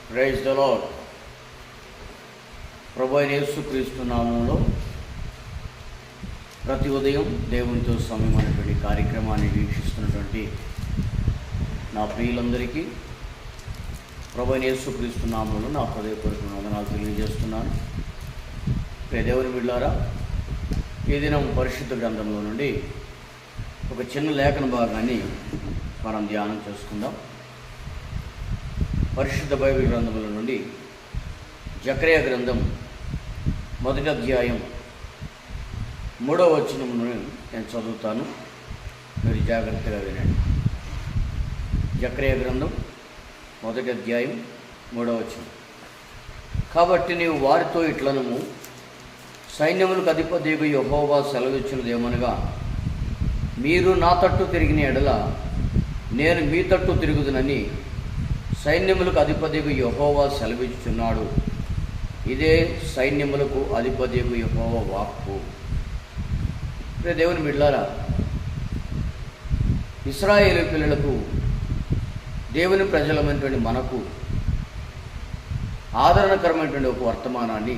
Praise the lord. ప్రభు అయిన యేసుక్రీస్తు నామంలో ప్రతి ఉదయం దేవునితో సమయం అనేటువంటి కార్యక్రమాన్ని వీక్షిస్తున్నటువంటి నా ప్రియులందరికీ ప్రభు అయిన యేసుక్రీస్తు నామంలో నా హృదయపూర్వక వందనాలు తెలియజేస్తున్నాను. ప్రియ దేవుని బిడ్డలారా, ఈ దినం పరిశుద్ధ గ్రంథంలో నుండి ఒక చిన్న లేఖన భాగాన్ని మనం ధ్యానం చేసుకుందాం. పరిశుద్ధ బైబిల్ గ్రంథముల నుండి జకర్యా గ్రంథం 1వ అధ్యాయం 3వ వచనమును నేను చదువుతాను, మీరు జాగ్రత్తగా వినండి. జకర్యా గ్రంథం 1వ అధ్యాయం 3వ వచనం. కాబట్టి నీవు వారితో ఇట్లనము, సైన్యములకు అధిపతియగు యెహోవా సెలవిచ్చినదేమనగా, మీరు నా తట్టు తిరిగిన ఎడల నేను మీ తట్టు తిరుగుదునని సైన్యములకు అధిపతియగు యెహోవా సెలవిచ్చుచున్నాడు. ఇదే సైన్యములకు అధిపతియగు యెహోవా వాక్కు. దేవుని బిడ్డలారా, ఇశ్రాయేలు పిల్లలకు, దేవుని ప్రజలమైనటువంటి మనకు ఆదరణకరమైనటువంటి ఒక వర్తమానాన్ని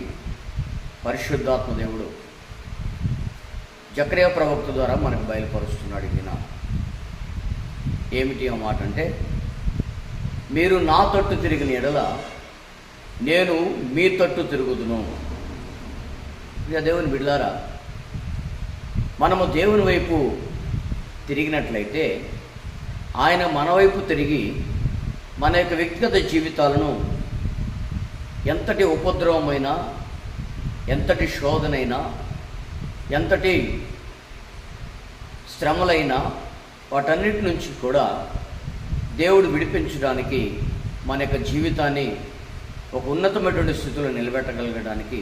పరిశుద్ధాత్మ దేవుడు జకర్యా ప్రవక్త ద్వారా మనకు బయలుపరుస్తున్నాడు. ఈయన ఏమిటి ఆ మాట అంటే, మీరు నా తట్టు తిరిగిన ఎడల నేను మీ తట్టు తిరుగుదును. ఇక దేవుని బిడ్డలారా, మనము దేవుని వైపు తిరిగినట్లయితే ఆయన మన వైపు తిరిగి మన యొక్క వ్యక్తిగత జీవితాలను ఎంతటి ఉపద్రవమైనా, ఎంతటి శోధనైనా, ఎంతటి శ్రమలైనా వాటన్నిటి నుంచి కూడా దేవుడు విడిపించడానికి, మన యొక్క జీవితాన్ని ఒక ఉన్నతమైనటువంటి స్థితిలో నిలబెట్టగలగడానికి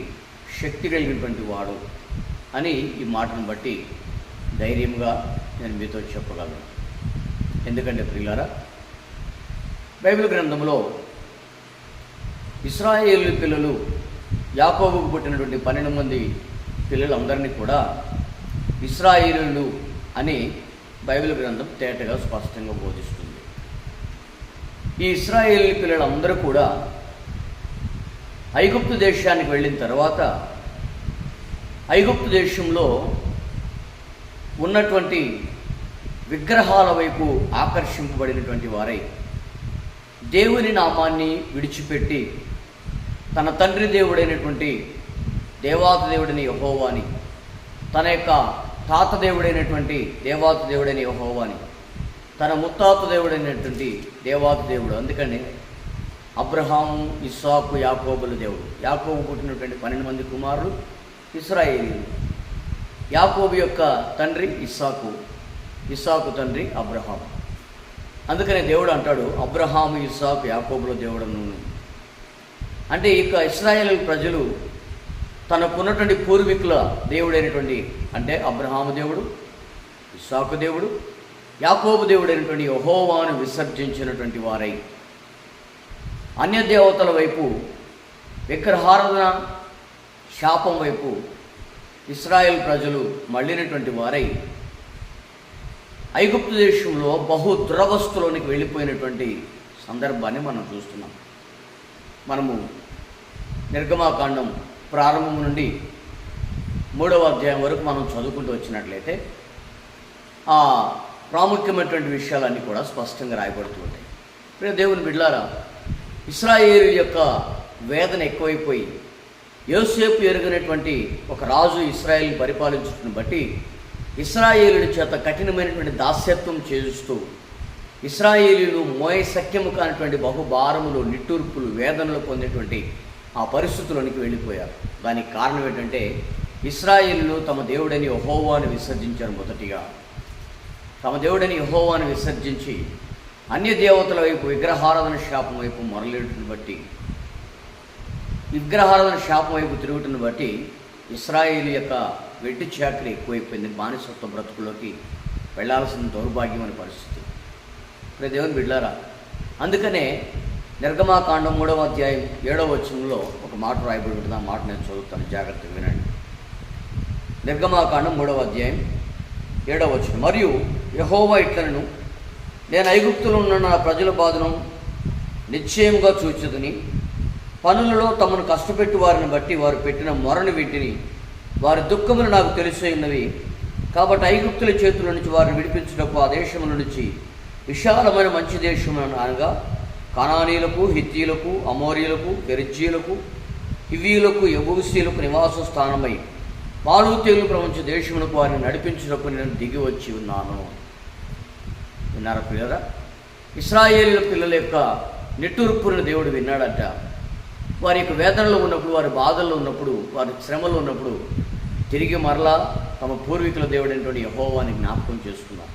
శక్తి కలిగినటువంటి వాడు అని ఈ మాటను బట్టి ధైర్యంగా నేను మీతో చెప్పగలను. ఎందుకంటే ప్రియులారా, బైబిల్ గ్రంథంలో ఇశ్రాయేలు పిల్లలు, యాకోబుకు పుట్టినటువంటి 12 మంది పిల్లలందరినీ కూడా ఇశ్రాయేలీయులు అని బైబిల్ గ్రంథం తేటగా స్పష్టంగా బోధిస్తుంది. ఈ ఇశ్రాయేలు పిల్లలందరూ కూడా ఐగుప్తు దేశానికి వెళ్ళిన తర్వాత ఐగుప్తు దేశంలో ఉన్నటువంటి విగ్రహాల వైపు ఆకర్షింపబడినటువంటి వారై దేవుని నామాన్ని విడిచిపెట్టి తన తండ్రి దేవుడైనటువంటి దేవాతి దేవుడైన యెహోవాని, తన యొక్క తాత దేవుడైనటువంటి దేవాతి దేవుడైన యెహోవాని, తన ముత్తాత దేవుడైనటువంటి దేవాతి దేవుడు, అందుకని అబ్రహాము, ఇస్సాకు, యాకోబుల దేవుడు. యాకోబు పుట్టినటువంటి 12 మంది కుమారులు ఇశ్రాయేలీయులు. యాకోబు యొక్క తండ్రి ఇస్సాకు, ఇస్సాకు తండ్రి అబ్రహాము. అందుకనే దేవుడు అంటాడు, అబ్రహాము, ఇస్సాకు, యాకోబుల దేవుడను. అంటే ఇక ఇశ్రాయేలు ప్రజలు తనకున్నటువంటి పూర్వీకుల దేవుడైనటువంటి, అంటే అబ్రహాము దేవుడు, ఇస్సాకు దేవుడు, యాకోబు దేవుడైనటువంటి యెహోవాను విసర్జించినటువంటి వారై అన్య దేవతల వైపు, విగ్రహారాధన శాపం వైపు ఇశ్రాయేల్ ప్రజలు మళ్ళినటువంటి వారై ఐగుప్తు దేశంలో బహు దురవస్థలోనికి వెళ్ళిపోయినటువంటి సందర్భాన్ని మనం చూస్తున్నాం. మనము నిర్గమాకాండం ప్రారంభం నుండి 3వ అధ్యాయం వరకు మనం చదువుకుంటూ వచ్చినట్లయితే ఆ ప్రాముఖ్యమైనటువంటి విషయాలన్నీ కూడా స్పష్టంగా రాయబడుతూ ఉంటాయి. ప్రియ దేవుని బిడ్డలారా, ఇశ్రాయేలు యొక్క వేదన ఎక్కువైపోయి యోసేపు ఎరుగనటువంటి ఒక రాజు ఇశ్రాయేలుని పరిపాలించడం బట్టి ఇశ్రాయేలుని చేత కఠినమైనటువంటి దాస్యత్వం చేస్తూ ఇశ్రాయేలీలు మోయశక్యము కానటువంటి బహుభారములు, నిట్టూర్పులు, వేదనలు పొందేటువంటి ఆ పరిస్థితుల్లోనికి వెళ్ళిపోయారు. దానికి కారణం ఏంటంటే, ఇశ్రాయేలీలు తమ దేవుడని యెహోవాను విసర్జించారు. మొదటిగా తమ దేవుడని యెహోవాను విసర్జించి అన్య దేవతల వైపు, విగ్రహారాధన శాపం వైపు మొరలేటును బట్టి, విగ్రహారాధన శాపం వైపు తిరుగుతున్న బట్టి ఇశ్రాయేలు యొక్క వెట్టి చాకరీ ఎక్కువైపోయింది. బానిసత్వ బ్రతుకులోకి వెళ్లాల్సిన దౌర్భాగ్యమైన పరిస్థితి. ఇప్పుడు దేవుని బిడ్డలారా, అందుకనే నిర్గమాకాండం 3వ అధ్యాయం 7వ వచనంలో ఒక మాట రాయబడి ఉంటుంది. ఆ మాట నేను చదువుతాను, జాగ్రత్తగా వినండి. నిర్గమాకాండం 3వ అధ్యాయం 7వ వచనం. మరియు యెహోవా ఇట్లనెను, నేను ఐగుప్తులో ఉన్న నా ప్రజల బాధను నిశ్చయముగా చూచుదుని. పనులలో తమను కష్టపెట్టు వారిని బట్టి వారు పెట్టిన మొరను వింటిని. వారి దుఃఖములు నాకు తెలిసి ఉన్నవి. కాబట్టి ఐగుప్తుల చేతుల నుంచి వారిని విడిపించుటకు ఆ దేశముల నుంచి విశాలమైన మంచి దేశములను అనగా కనానీయులకు, హిత్తీయులకు, అమోరీయులకు, పెరిజ్జీయులకు, హివ్వీయులకు, యెబూసీయులకు నివాస స్థానమై పాలు తేలు ప్రపంచ దేశములకు వారిని నడిపించుటకు నేను దిగి వచ్చి ఉన్నాను. విన్నారా పిల్లరా? ఇశ్రాయేలీయుల పిల్లల యొక్క నిట్టూర్పులను దేవుడు విన్నాడట. వారి యొక్క వేదనలో ఉన్నప్పుడు, వారి బాధల్లో ఉన్నప్పుడు, వారి శ్రమలో ఉన్నప్పుడు తిరిగి మరలా తమ పూర్వీకుల దేవుడైనటువంటి యెహోవాని జ్ఞాపకం చేసుకున్నారు.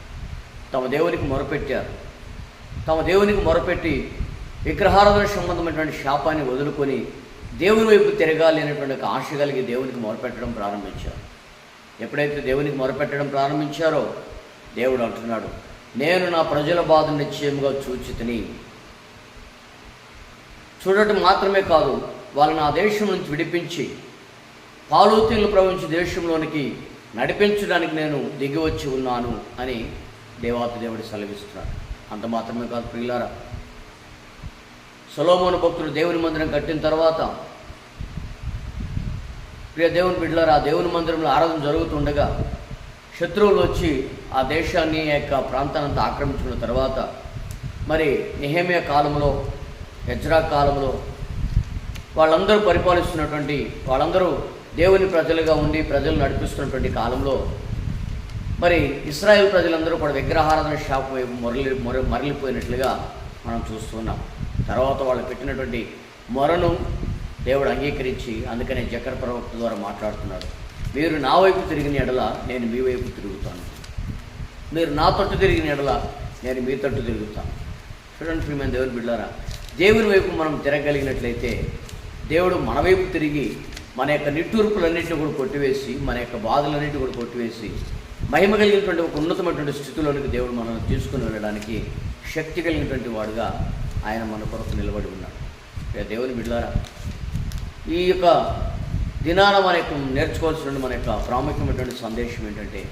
తమ దేవునికి మొరపెట్టారు. తమ దేవునికి మొరపెట్టి విగ్రహారాధన సంబంధమైనటువంటి శాపాన్ని వదులుకొని దేవుని వైపు తిరగాలి అనేటువంటి ఒక ఆశ కలిగి దేవునికి మొరపెట్టడం ప్రారంభించారు. ఎప్పుడైతే దేవునికి మొరపెట్టడం ప్రారంభించారో దేవుడు అంటున్నాడు, నేను నా ప్రజల బాధను నిశ్చయముగా చూచితిని. చూడటం మాత్రమే కాదు, వాళ్ళని ఆ దేశం నుంచి విడిపించి పాలూతీలు ప్రవహించే దేశంలోనికి నడిపించడానికి నేను దిగి వచ్చి ఉన్నాను అని దేవాతి దేవుడు సెలవిస్తున్నాడు. అంత మాత్రమే కాదు ప్రియులారా, సొలొమోను భక్తుడు దేవుని మందిరం కట్టిన తర్వాత, ప్రియ దేవుని బిడ్డలారా, ఆ దేవుని మందిరంలో ఆరాధన జరుగుతుండగా శత్రువులు వచ్చి ఆ దేశాన్ని యొక్క ప్రాంతాన్ని ఆక్రమించుకున్న తర్వాత, మరి నెహెమ్యా కాలంలో, ఎజ్రా కాలంలో వాళ్ళందరూ పరిపాలిస్తున్నటువంటి, వాళ్ళందరూ దేవుని ప్రజలుగా ఉండి ప్రజలు నడిపిస్తున్నటువంటి కాలంలో మరి ఇశ్రాయేల్ ప్రజలందరూ కూడా విగ్రహారాధన శాపం వైపు మరలిపోయినట్లుగా మనం చూస్తున్నాం. తర్వాత వాళ్ళు పెట్టినటువంటి మొరను దేవుడు అంగీకరించి, అందుకనే జకర్ ప్రవక్త ద్వారా మాట్లాడుతున్నాడు, మీరు నా వైపు తిరిగిన ఎడల నేను మీ వైపు తిరుగుతాను, మీరు నా తట్టు తిరిగిన ఎడల నేను మీ తట్టు తిరుగుతాను. చూడండి ప్రియమైన దేవుని బిడ్డలారా, దేవుని వైపు మనం తిరగలిగినట్లయితే దేవుడు మన వైపు తిరిగి మన యొక్క నిట్టూర్పులన్నింటినీ కూడా కొట్టివేసి, మన యొక్క బాధలన్నింటినీ కూడా కొట్టివేసి మహిమ కలిగినటువంటి ఒక ఉన్నతమైనటువంటి స్థితిలోనికి దేవుడు మనల్ని తీసుకుని వెళ్ళడానికి శక్తి కలిగినటువంటి వాడుగా ఆయన మన కొరకు నిలబడి ఉన్నాడు. దేవుని బిడ్డలారా, ఈ యొక్క దినాన మన యొక్క నేర్చుకోవాల్సిన మన యొక్క ప్రాముఖ్యమైనటువంటి సందేశం ఏంటంటే,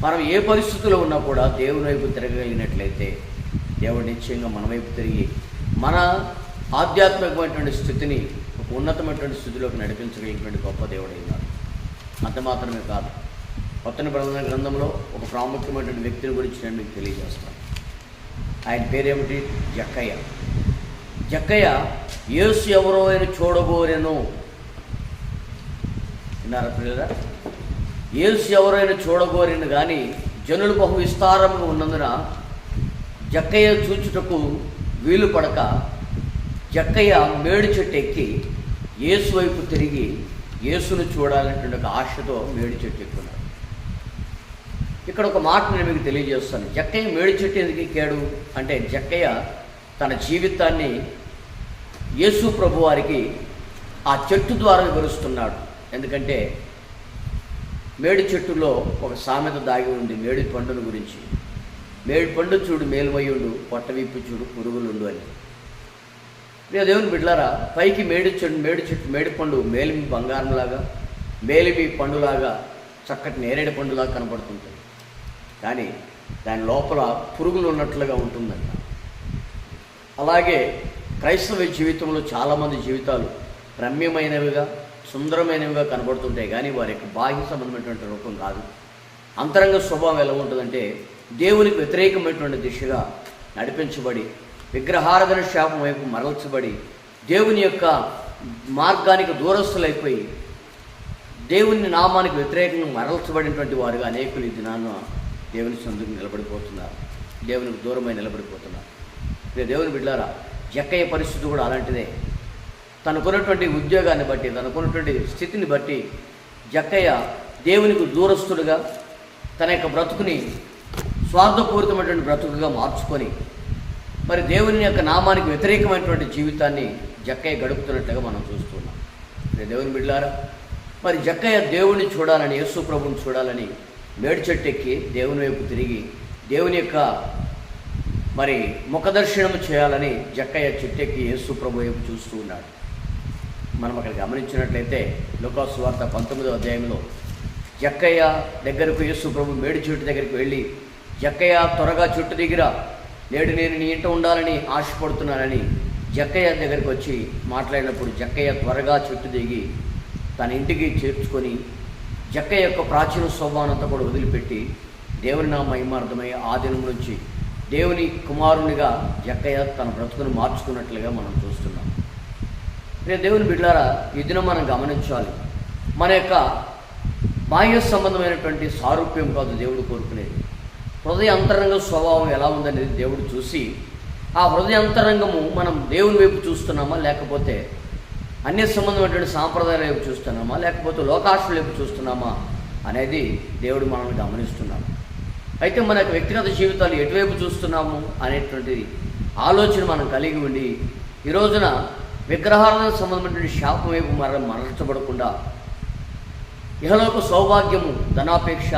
మనం ఏ పరిస్థితుల్లో ఉన్నా కూడా దేవుని వైపు తిరగలిగినట్లయితే దేవుడు నిశ్చయంగా మన వైపు తిరిగి మన ఆధ్యాత్మికమైనటువంటి స్థితిని ఒక ఉన్నతమైనటువంటి స్థితిలోకి నడిపించగలిగినటువంటి గొప్ప దేవుడు అయినాడు. అంత మాత్రమే కాదు, కొత్త నిబంధన గ్రంథంలో ఒక ప్రాముఖ్యమైనటువంటి వ్యక్తిని గురించి నేను మీకు తెలియజేస్తాను. ఆయన పేరేమిటి? జక్కయ్య. జక్కయ్య యేసు ఎవరో ఆయన చూడగోరెను. విన్నారా పిల్లరా? యేసు ఎవరైనా చూడగోరెను కానీ జనులు బహు విస్తారంగా ఉన్నందున జక్కయ్య చూచుటకు వీలు పడక జక్కయ్య మేడు చెట్టు ఎక్కి యేసు వైపు తిరిగి యేసును చూడాలనేటువంటి ఒక ఆశతో మేడు చెట్టు ఎక్కున్నాడు. ఇక్కడ ఒక మాట నేను మీకు తెలియజేస్తాను. జక్కయ్య మేడు చెట్టు ఎందుకు ఎక్కాడు అంటే, జక్కయ్య తన జీవితాన్ని యేసు ప్రభు వారికి ఆ చెట్టు ద్వారా వివరిస్తున్నాడు. ఎందుకంటే మేడి చెట్టులో ఒక సామెత దాగి ఉంది మేడి పండును గురించి. మేడి పండు చూడు మేలుమయ్యుండు, పొట్ట విప్పు చూడు పురుగులుండు అని. దేవుని బిడ్డలారా, పైకి మేడి చెట్టు మేడి పండు మేలిమి బంగారంలాగా, మేలిమి పండులాగా, చక్కటి నేరేడు పండులాగా కనబడుతుంటుంది. కానీ దాని లోపల పురుగులు ఉన్నట్లుగా ఉంటుందంట. అలాగే క్రైస్తవ జీవితంలో చాలామంది జీవితాలు రమ్యమైనవిగా, సుందరమైనవిగా కనబడుతుంటాయి, కానీ వారి యొక్క బాహ్య సంబంధమైనటువంటి రూపం కాదు. అంతరంగ స్వభావం ఎలా ఉంటుందంటే, దేవునికి వ్యతిరేకమైనటువంటి దిశగా నడిపించబడి, విగ్రహారాధన శాపం వైపు మరల్చబడి, దేవుని యొక్క మార్గానికి దూరస్తులైపోయి, దేవుని నామానికి వ్యతిరేకంగా మరల్చబడినటువంటి వారుగా అనేకులు ఈ దినాన్న దేవుని సందుకు నిలబడిపోతున్నారు, దేవునికి దూరమై నిలబడిపోతున్నారు. దేవుని బిడ్డలారా, జక్కయ్య పరిస్థితి కూడా అలాంటిదే. తనకున్నటువంటి ఉద్యోగాన్ని బట్టి, తనకున్నటువంటి స్థితిని బట్టి జక్కయ్య దేవునికి దూరస్తుడుగా తన యొక్క బ్రతుకుని స్వార్థపూరితమైనటువంటి బ్రతుకుగా మార్చుకొని, మరి దేవుని యొక్క నామానికి వ్యతిరేకమైనటువంటి జీవితాన్ని జక్కయ్య గడుపుతున్నట్లుగా మనం చూస్తున్నాం. దేవుని బిడ్డలారా, మరి జక్కయ్య దేవుని చూడాలని, యేసు ప్రభువుని చూడాలని మేడి చెట్టు ఎక్కి దేవుని వైపు తిరిగి దేవుని యొక్క మరి ముఖదర్శనం చేయాలని జక్కయ్య చెట్టు ఎక్కి యేసు ప్రభు వైపు చూస్తూ ఉన్నాడు. మనం అక్కడ గమనించినట్లయితే లూకాసు వార్త 19వ అధ్యాయంలో జక్కయ్య దగ్గరకు యేసు ప్రభు మేడి చెట్టు దగ్గరికి వెళ్ళి, జక్కయ్య త్వరగా చెట్టు దగ్గర నేడు నేను నీ ఇంట ఉండాలని ఆశపడుతున్నానని జక్కయ్య దగ్గరికి వచ్చి మాట్లాడినప్పుడు జక్కయ్య త్వరగా చెట్టు దిగి తన ఇంటికి చేర్చుకొని జక్కయ్య యొక్క ప్రాచీన స్వభావంతో కూడా వదిలిపెట్టి దేవుని నా మహిమార్థమై ఆ దినం నుంచి దేవుని కుమారునిగా జక్కయ్య తన బ్రతుకును మార్చుకున్నట్లుగా మనం చూస్తున్నాం. దేవుని బిడ్డలారా, ఈ దినం మనం గమనించాలి. మన యొక్క బాహ్య సంబంధమైనటువంటి సారూప్యం కాదు దేవుడు కోరుకునేది. హృదయ అంతరంగ స్వభావం ఎలా ఉందనేది దేవుడు చూసి ఆ హృదయ అంతరంగము మనం దేవుని వైపు చూస్తున్నామా, లేకపోతే అన్య సంబంధమైనటువంటి సాంప్రదాయాల వైపు చూస్తున్నామా, లేకపోతే లోకాశల వైపు చూస్తున్నామా అనేది దేవుడు మనల్ని గమనిస్తున్నాడు. అయితే మన యొక్క వ్యక్తిగత జీవితాలు ఎటువైపు చూస్తున్నాము అనేటువంటి ఆలోచన మనం కలిగి ఉండి ఈ రోజున విగ్రహాలకు సంబంధమైనటువంటి శాపం వైపు మరల్చబడకుండా ఇహలోక సౌభాగ్యము ధనాపేక్ష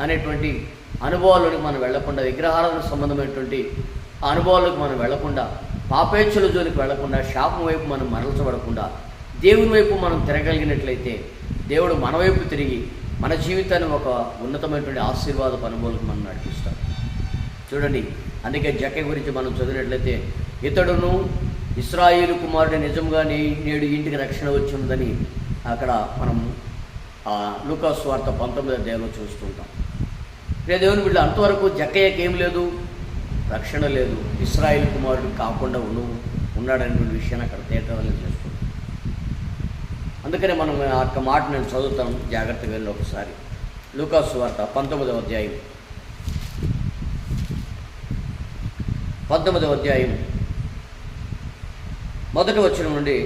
అనేటువంటి అనుభవాల్లోకి మనం వెళ్లకుండా, విగ్రహాలకు సంబంధమైనటువంటి ఆ అనుభవాలకు మనం వెళ్లకుండా, పాపేచ్ఛల జోలికి వెళ్లకుండా, శాపం వైపు మనం మరల్చబడకుండా దేవుని వైపు మనం తిరగలిగినట్లయితే దేవుడు మన వైపు తిరిగి మన జీవితాన్ని ఒక ఉన్నతమైనటువంటి ఆశీర్వాద అనుభవాలకు మనం నడిపిస్తాడు. చూడండి, అందుకే జక్కయ్య గురించి మనం చదివినట్లయితే ఇతడును ఇశ్రాయేలు కుమారుడు నిజంగా నేడు ఇంటికి రక్షణ వచ్చిందని అక్కడ మనం లూకా సువార్త 19వ అధ్యాయంలో చూస్తుంటాం. దేవుని బిడ్డ, అంతవరకు జక్కయ్యకి ఏం లేదు, రక్షణ లేదు, ఇశ్రాయేలు కుమారుడు కాకుండా ఉన్నాడనేటువంటి విషయాన్ని అక్కడ తేటవల్లి చేస్తుంది. అందుకనే మనం ఆ యొక్క మాట నేను చదువుతాను, జాగ్రత్తగా వెళ్ళి ఒకసారి. లూకా సువార్త 19వ అధ్యాయం 19వ అధ్యాయం మొదటి వచనం నుండి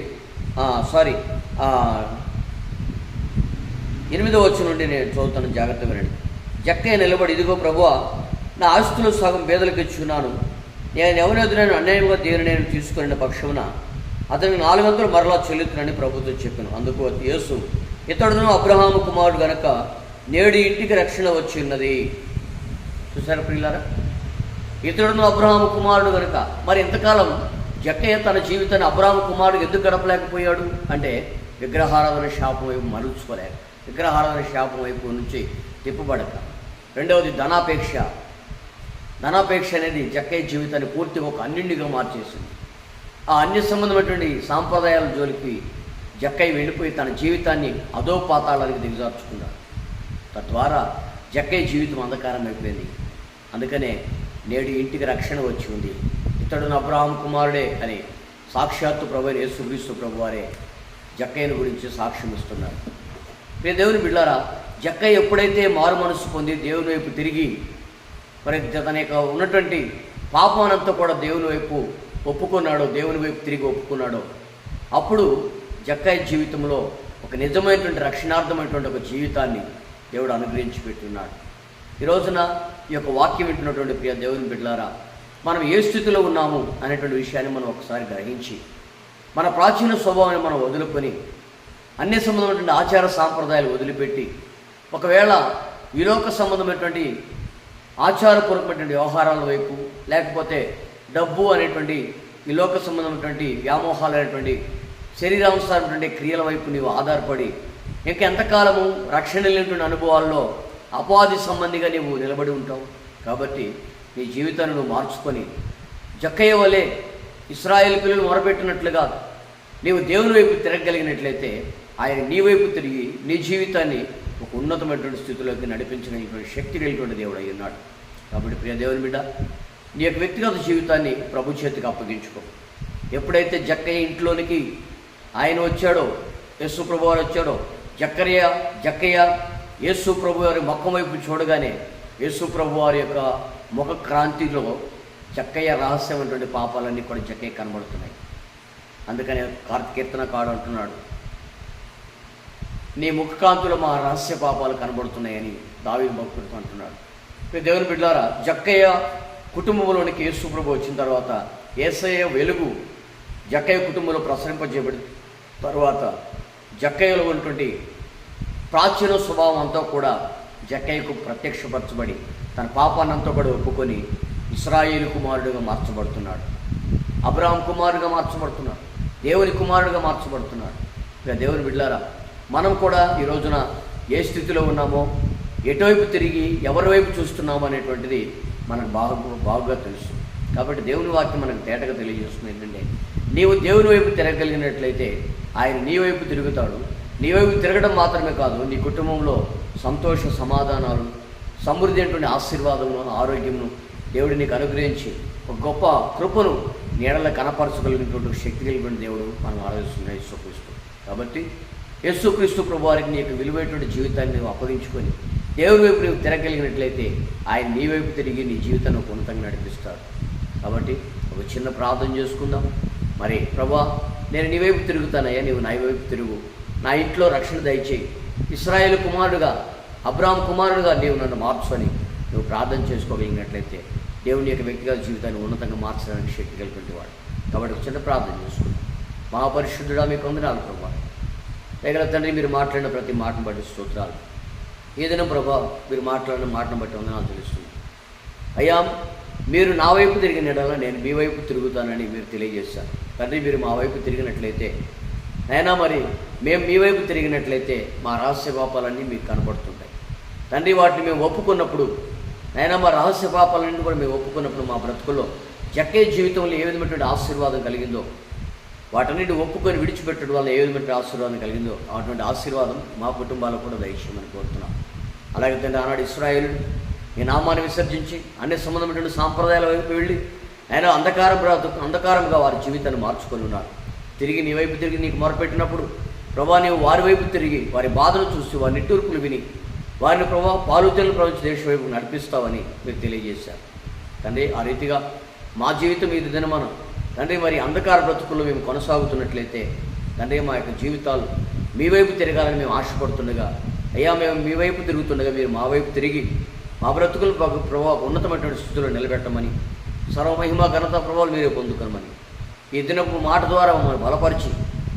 8వ వచనం నుండి నేను చదువుతాను, జాగ్రత్తగా వినండి. జక్కయ్య నిలబడి, ఇదిగో ప్రభువా, నా ఆస్తులు సగం పేదలకు ఇచ్చున్నాను. నేను ఎవరెదురైనా అన్యాయంగా దేని నేను తీసుకున్న పక్షమున అతనికి 400 మరలా చెల్లితునని ప్రభుతో చెప్పాను. అందుకు యేసు, ఇతడును అబ్రహాము కుమారుడు గనక నేడు ఇంటికి రక్షణ వచ్చి ఉన్నది. చూసారా ప్రియులారా, ఇతడును అబ్రహాము కుమారుడు గనక. మరి ఇంతకాలం జక్కయ్య తన జీవితాన్ని అబ్రహాము కుమారుడు ఎందుకు గడపలేకపోయాడు అంటే విగ్రహారాధన శాపం వైపు మలుచుకోలేక, విగ్రహారాధన శాపం వైపు నుంచి తిప్పబడక. రెండవది ధనాపేక్ష అనేది జక్కయ్య జీవితాన్ని పూర్తిగా ఒక అన్నింటిగా మార్చేసింది. ఆ అన్య సంబంధమైనటువంటి సాంప్రదాయాల జోలికి జక్కయ్య వెళ్ళిపోయి తన జీవితాన్ని అధోపాతాళానికి దిగజార్చుకున్నాడు. తద్వారా జక్కయ్య జీవితం అంధకారం అయిపోయింది. అందుకనే నేడు ఇంటికి రక్షణ వచ్చి ఉంది. ఇతడు అబ్రహాము కుమారుడే అని సాక్షాత్తు ప్రభువైన యేసుక్రీస్తు ప్రభువారే జక్కయ్యను గురించి సాక్ష్యం ఇస్తున్నారు. దేవుని బిడ్డలారా, జక్కయ్య ఎప్పుడైతే మారు మనసు పొంది దేవుని వైపు తిరిగి మరి తన యొక్క ఉన్నటువంటి పాపానంతా కూడా దేవుని వైపు ఒప్పుకున్నాడో, దేవుని వైపు తిరిగి ఒప్పుకున్నాడో, అప్పుడు జక్కయ్య జీవితంలో ఒక నిజమైనటువంటి రక్షణార్థమైనటువంటి ఒక జీవితాన్ని దేవుడు అనుగ్రహించి పెట్టున్నాడు. ఈ రోజున ఈ యొక్క వాక్యం వింటున్నటువంటి ప్రియ దేవుని బిడ్డలారా, మనం ఏ స్థితిలో ఉన్నాము అనేటువంటి విషయాన్ని మనం ఒకసారి గ్రహించి మన ప్రాచీన స్వభావాన్ని మనం వదులుకొని అన్ని సంబంధమైనటువంటి ఆచార సాంప్రదాయాలు వదిలిపెట్టి ఒకవేళ ఈలోక సంబంధమైనటువంటి ఆచారపూర్వకమైనటువంటి వ్యవహారాల వైపు, లేకపోతే డబ్బు అనేటువంటి ఈ లోక సంబంధమైనటువంటి వ్యామోహాలు అనేటువంటి శరీరానుసారమైనటువంటి క్రియల వైపు నీవు ఆధారపడి ఎంతకాలము రక్షణ లేనటువంటి అనుభవాల్లో అపవాది సంబంధిగా నీవు నిలబడి ఉంటావు. కాబట్టి నీ జీవితాన్ని నువ్వు మార్చుకొని జక్కయ్య వలె ఇశ్రాయేలు పిల్లలు మొరపెట్టినట్లుగా నీవు దేవుని వైపు తిరగగలిగినట్లయితే ఆయన నీ వైపు తిరిగి నీ జీవితాన్ని ఒక ఉన్నతమైనటువంటి స్థితిలోకి నడిపించినటువంటి శక్తి కలిగినటువంటి దేవుడు అయి ఉన్నాడు. కాబట్టి ప్రియ దేవుని బిడ్డ, నీ యొక్క వ్యక్తిగత జీవితాన్ని ప్రభు చేతికి అప్పగించుకో. ఎప్పుడైతే జక్కయ్య ఇంట్లోనికి ఆయన వచ్చాడో, యేసు ప్రభు వారు వచ్చాడో, జక్కయ్య యేసు ప్రభు వారి ముఖం వైపు చూడగానే యేసు ప్రభు వారి యొక్క ముఖ క్రాంతిలో జక్కయ్య రహస్యమైనటువంటి పాపాలన్నీ కూడా జక్కయ్య కనబడుతున్నాయి. అందుకని కీర్తనకారుడు అంటున్నాడు, నీ ముఖకాంతులో మా రహస్య పాపాలు కనబడుతున్నాయని దావీదు భక్తుడితో అంటున్నాడు. దేవుని బిడ్డలారా, జక్కయ్య కుటుంబంలోనికి యేసు ప్రభు వచ్చిన తర్వాత యేసయ్య వెలుగు జక్కయ్య కుటుంబంలో ప్రసరింపజేయబడిన తర్వాత జక్కయ్యలో ఉన్నటువంటి ప్రాచీన స్వభావం అంతా కూడా జక్కయ్యకు ప్రత్యక్షపరచబడి తన పాపాన్నంతా కూడా ఒప్పుకొని ఇశ్రాయేలు కుమారుడుగా మార్చబడుతున్నాడు, అబ్రహాం కుమారుడుగా మార్చబడుతున్నాడు, దేవుని కుమారుడుగా మార్చబడుతున్నాడు. ఇక దేవుని బిడ్డలారా, మనం కూడా ఈ రోజున ఏ స్థితిలో ఉన్నామో, ఎటువైపు తిరిగి ఎవరి వైపు చూస్తున్నామో అనేటువంటిది మనకు బాగుగా తెలుసు. కాబట్టి దేవుని వాక్యం మనకు తేటగా తెలియజేస్తుంది ఏంటంటే, నీవు దేవుని వైపు తిరగలిగినట్లయితే ఆయన నీ వైపు తిరుగుతాడు. నీ వైపు తిరగడం మాత్రమే కాదు, నీ కుటుంబంలో సంతోష సమాధానాలు, సమృద్ధి అయినటువంటి ఆశీర్వాదమును, ఆరోగ్యమును దేవుడు నీకు అనుగ్రహించి ఒక గొప్ప కృపను నీడల కనపరచగలిగినటువంటి శక్తి కలిగిన దేవుడు మనం ఆరాధిస్తున్న యేసుక్రీస్తు. కాబట్టి యేసుక్రీస్తు ప్రభువారికి నీ యొక్క విలువైనటువంటి జీవితాన్ని నువ్వు అప్పగించుకొని దేవుని వైపు నువ్వు తిరగలిగినట్లయితే ఆయన నీ వైపు తిరిగి నీ జీవితాన్ని ఉన్నతంగా నడిపిస్తాడు. కాబట్టి ఒక చిన్న ప్రార్థన చేసుకుందాం. మరి ప్రభా, నేను నీ వైపు తిరుగుతానయ్యా, నీవు నా వైపు తిరుగు, నా ఇంట్లో రక్షణ దయచేయి, ఇశ్రాయేలు కుమారుడుగా, అబ్రాహాము కుమారుడుగా నీవు నన్ను మార్చని నువ్వు ప్రార్థన చేసుకోగలిగినట్లయితే దేవుని యొక్క వ్యక్తిగత జీవితాన్ని ఉన్నతంగా మార్చడానికి శక్తి కలిగినటువంటి వాడు. కాబట్టి ఒక చిన్న ప్రార్థన చేసుకుందాం. మహాపరిశుద్ధుడా మీకు వందనాలు ప్రభా. దయగల తండ్రి, మీరు మాట్లాడిన ప్రతి మాటను బట్టి స్తోత్రాలు. ఏదైనా ప్రభా మీరు మాట్లాడిన మాటను బట్టి వందనాలు తెలుస్తుంది. అయ్యా, మీరు నా వైపు తిరిగిన ఎడల నేను మీ వైపు తిరుగుతానని మీరు తెలియజేశారు తండ్రి. మీరు మా వైపు తిరిగినట్లయితే నైనా, మరి మేము మీ వైపు తిరిగినట్లయితే మా రహస్య పాపాలన్నీ మీకు కనబడుతుంటాయి తండ్రి. వాటిని మేము ఒప్పుకున్నప్పుడు నైనా, మా రహస్య పాపాలన్నీ కూడా మేము ఒప్పుకున్నప్పుడు మా బ్రతుకుల్లో జక్కే జీవితంలో ఏ విధమైనటువంటి ఆశీర్వాదం కలిగిందో, వాటన్నిటి ఒప్పుకొని విడిచిపెట్టడం వల్ల ఏ విధమైన ఆశీర్వాదం కలిగిందో అటువంటి ఆశీర్వాదం మా కుటుంబాలకు కూడా దయచేయమని కోరుతున్నాం. అలాగే తండ్రి, ఆనాడు ఇశ్రాయేలుడు నీ నామాన్ని విసర్జించి అన్ని సంబంధమైనటువంటి సాంప్రదాయాల వైపు వెళ్ళి ఆయన అంధకారంగా వారి జీవితాన్ని మార్చుకొని ఉన్నారు. తిరిగి నీ వైపు తిరిగి నీకు మొరపెట్టినప్పుడు ప్రభా, నీవు వారి వైపు తిరిగి వారి బాధలు చూసి వారి నిట్టూర్పులు విని వారిని ప్రభా పాలుతెలు ప్రపంచ దేశం వైపు నడిపిస్తావని మీరు తెలియజేశారు తండ్రి. ఆ రీతిగా మా జీవితం ఇది దినమనం తండ్రి, మరి అంధకార బ్రతుకుల్లో మేము కొనసాగుతున్నట్లయితే తండ్రి, మా యొక్క జీవితాలు మీ వైపు తిరగాలని మేము ఆశపడుతుండగా అయ్యా, మేము మీ వైపు తిరుగుతుండగా మీరు మా వైపు తిరిగి మా బ్రతుకులు ప్రభావ ఉన్నతమైనటువంటి స్థితిలో నిలబెట్టమని, సర్వమహిమ ఘనత ప్రభావాలు మీరే పొందుకోమని ఈ దినపు మాట ద్వారా మమ్మల్ని బలపరిచి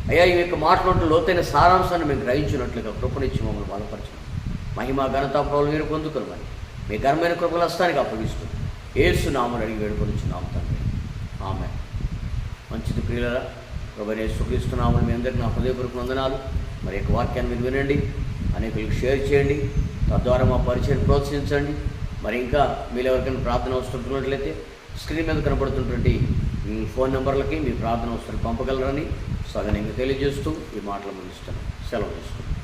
అయ్యా, ఈ యొక్క మాటలో లోతైన సారాంశాన్ని మేము గ్రహించినట్లుగా కృపనిచ్చి మమ్మల్ని బలపరచండి. మహిమ ఘనత ప్రభావాలు మీరు పొందుకోమని మీ ఘనమైన కృపల హస్తానికి అప్పగిస్తూ యేసు నామమున అడిగి వేడుకొనిచున్నాము తండ్రి, ఆమేన్. మంచిది ప్రియులారా, ప్రభువైన యేసుక్రీస్తు నామమున మీ అందరికీ నా హృదయపూర్వక వందనాలు. మరి యొక్క వాక్యాన్ని మీరు వినండి, అనేకులకు షేర్ చేయండి, తద్వారా మా పరిచయం ప్రోత్సహించండి. మరి ఇంకా మీరు ఎవరికైనా ప్రార్థన అవసరమైనట్లయితే స్క్రీన్ మీద కనబడుతున్నటువంటి ఫోన్ నెంబర్లకి మీ ప్రార్థన అవసరం పంపగలరని సగనంగా తెలియజేస్తూ ఈ మాటలు ముగిస్తాను. సెలవు తీసుకుంటాను.